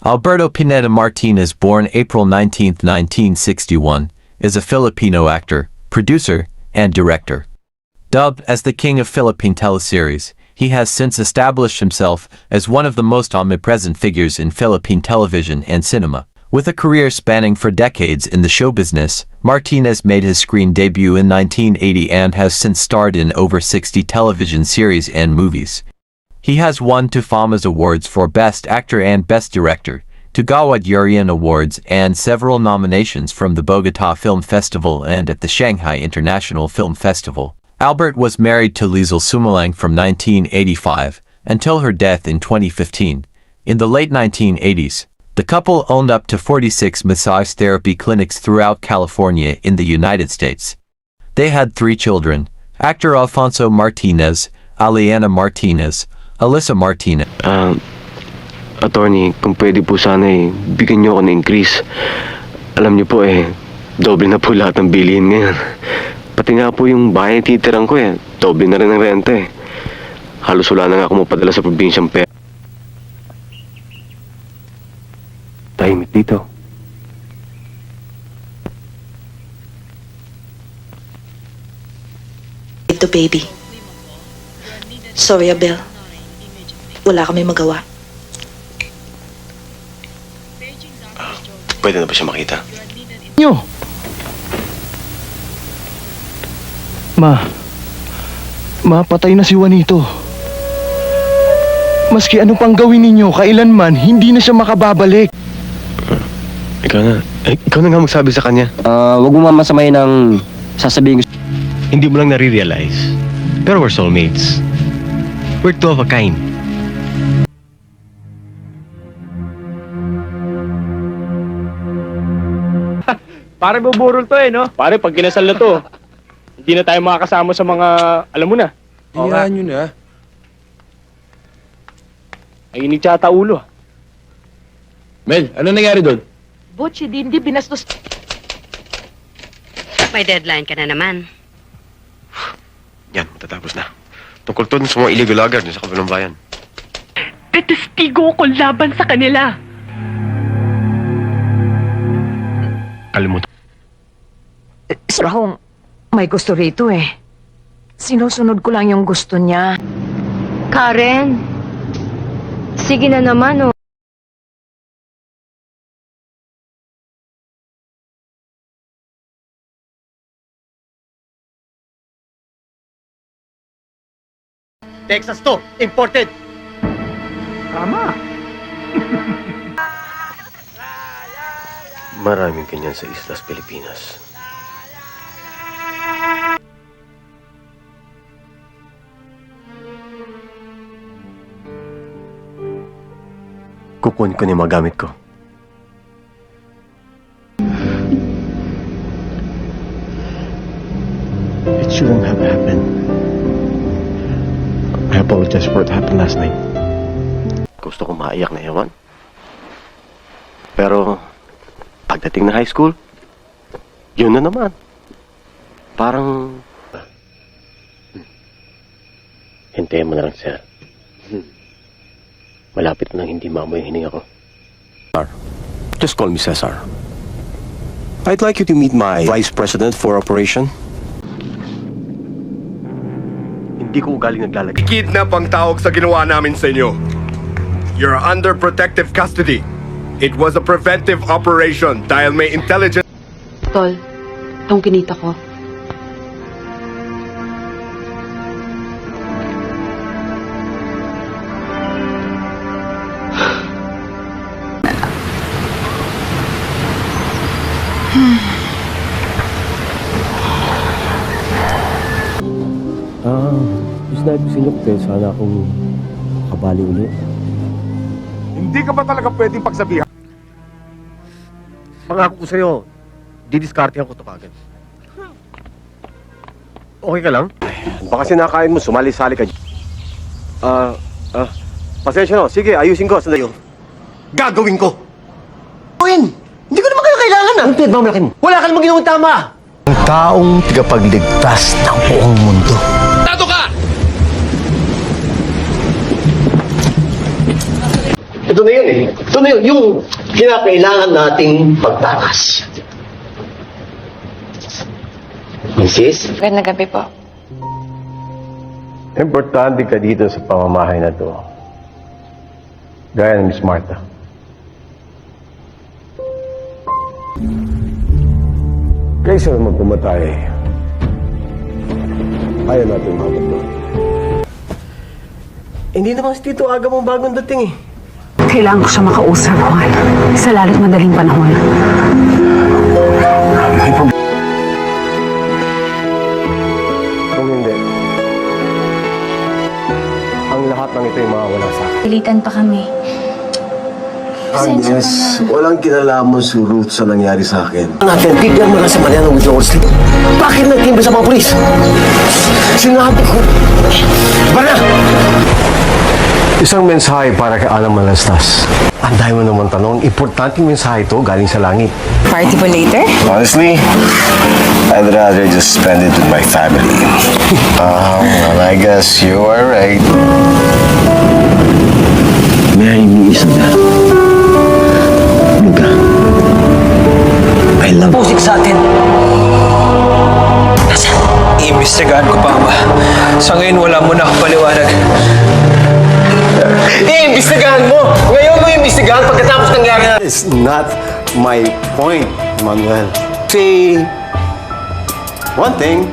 Alberto Pineda Martinez, born April 19, 1961, is a Filipino actor, producer, and director. Dubbed as the King of Philippine teleseries, he has since established himself as one of the most omnipresent figures in Philippine television and cinema. With a career spanning for decades in the show business, Martinez made his screen debut in 1980 and has since starred in over 60 television series and movies. He has won two FAMAS Awards for Best Actor and Best Director, two Gawad Yurian Awards, and several nominations from the Bogota Film Festival and at the Shanghai International Film Festival. Albert was married to Liesl Sumalang from 1985 until her death in 2015. In the late 1980s, the couple owned up to 46 massage therapy clinics throughout California in the United States. They had 3 children: actor Alfonso Martinez, Aliana Martinez, Alyssa Martinez. Attorney, kung pwede po sana bigyan niyo ako ng increase. Alam niyo po doble na po lahat ng bilihin ngayon. Pati nga po yung bahay titirang ko doble na rin ang renta Halos wala na nga ako mapadala sa probinsyang pera. Tahimik dito. Ito, baby. Sorry, Abel. Wala kami magawa. Pwede na ba siya makita? Nyo! Ma, patay na si Juanito. Maski ano pang gawin ninyo, kailanman, hindi na siya makababalik. Ikaw na nga magsabi sa kanya. Wag mo mamasamayin ng sasabihin ko. Hindi mo lang nare-realize. Pero we're soulmates. We're two of a kind. Pare, buburol to no? Pare, pag kinasal na to, hindi na tayo makakasama sa mga, alam mo na. Hayaan nyo na. Ay, initsata ulo. Mel, ano nangyari doon? Butch, hindi binastos. May deadline ka na naman. Yan, matatapos na. Tungkol to sa mga illegal logger sa kabilang bayan. Testigo ko laban sa kanila. Kalimutan. Rahong, may gusto rito Sinusunod ko lang yung gusto niya. Karen, sige na naman Texas to, imported. Tama. Maraming kanyan sa Islas Pilipinas. Kukunin ko na yung mga gamit ko. It shouldn't have happened. I apologize for what happened last night. Gusto ko maiyak na ewan. Pero, pagdating na high school, yun na naman. Parang... Hintayin mo na lang, sir. Malapit na hindi maamoy ang hininga ko. Just call me Cesar. I'd like you to meet my Vice President for Operation. Hindi ko ugaling naglalagay. Kidnap ang tawag sa ginawa namin sa inyo. You're under protective custody. It was a preventive operation dahil may intelligence... Tol, itong kinita ko. Sinabi ko sa inyo kaya sana akong kabali uli. Hindi ka ba talaga pwedeng pagsabihan? Pangako ko sa'yo, didiskartehan ko ito kagad. Okay ka lang? Baka sinakain mo, sumali-sali ka. Pasensya na. Sige, ayusin ko. Sandali. Gagawin ko! Gawin! Hindi ko naman kayo kailangan Anong pinagmamalakin mo? Wala ka namang ginawang tama! Ang taong tagapagligtas ng buong mundo. Ito Ito na yun eh. Ito na yun, yung kinakailangan nating pagtakas. Mrs.? Magandang gabi po. Importante ka dito sa pamamahay na to. Gaya ng Miss Martha. Kaysa naman pumatay, ayaw natin mabot doon. Hindi naman si Tito Aga mong bagong dating eh. Kailangan ko siya makausap, Juan. Sa lalo't madaling panahon. May problema. Kung hindi, ang lahat ng ito'y mawawala sa akin. Pilitan pa kami. Agnes, walang kinalaman si Ruth sa nangyari sa akin. Natin, bigyan mo na sa manyan ng withdrawal slip. Bakit nagtimba sa mga polis? Sinabi ko. Bara! Isang mensahe para kay Alang Malastas. Anday mo naman tanong, importanteng mensahe ito galing sa langit. Party po later? Honestly, I'd rather just spend it with my family. Well, I guess you are right. Marry me, Isabel. Luka. I love music sa atin. Iimbestigahan ko pa, Ama. Sa ngayon, wala mo na akong paliwanag. Iimbestigahan mo! Ngayon mo iimbestigahan pagkatapos nangyari na. It's not my point, Manuel. Say one thing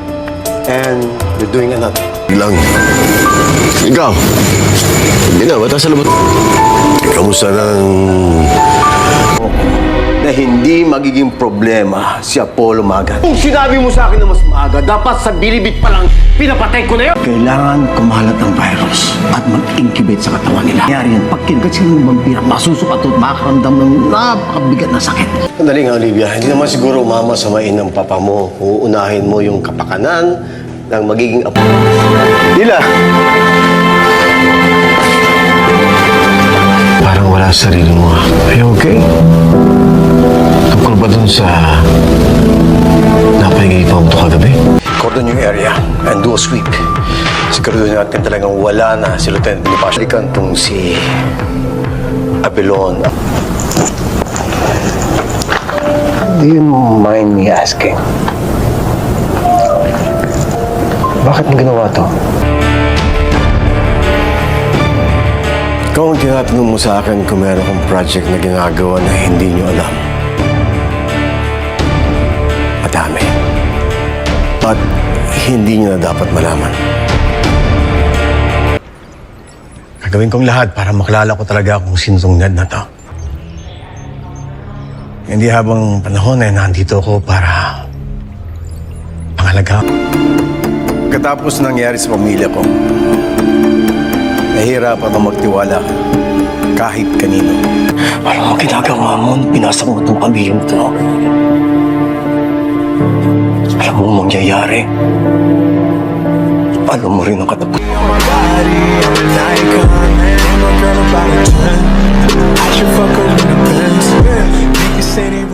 and you're doing another. Lang. Ikaw. Hindi na, mata sa labot. Kamusta ng... Na hindi magiging problema si Apollo Magan. Kung sinabi mo sa akin na mas maaga, dapat sa bilibid pa lang, pinapatay ko na yun. Kailangan kumalat ang virus at mag-incubate sa katawan nila. Kaya yan, pag kinagat sila ng vampira, masusukat at makaramdam ng napakabigat na sakit. Sandali nga, Olivia. Hindi naman siguro mamasamain ng papa mo. Uunahin mo yung kapakanan ng magiging apo. Dila! Parang wala sa sarili mo. Are you okay? Tungkol ba dun sa napahingipang ito kagabi? Cordon yung area and do a sweep. Siguraduhin natin talagang wala na si Lieutenant Bonifacio. Balikan tong si Abelon. Do you mind me asking? Bakit mo ginawa to? Ikaw ang tinatanong mo sa akin kung meron kong project na ginagawa na hindi nyo alam. Madami. But hindi nyo na dapat malaman. Gagawin kong lahat para makilala ko talaga kung sino tong Ned na to. Hindi habang panahon ay nandito ako para pangalaga. Pagkatapos nangyari sa pamilya ko, nahihirapan akong magtiwala kahit kanino. Alam mo, ginagawa mo, pinasa mo itong pamilyang ito. Alam mo mangyayari. Alam mo rin ang katapos. I should fuck her in the Benz. Make you say they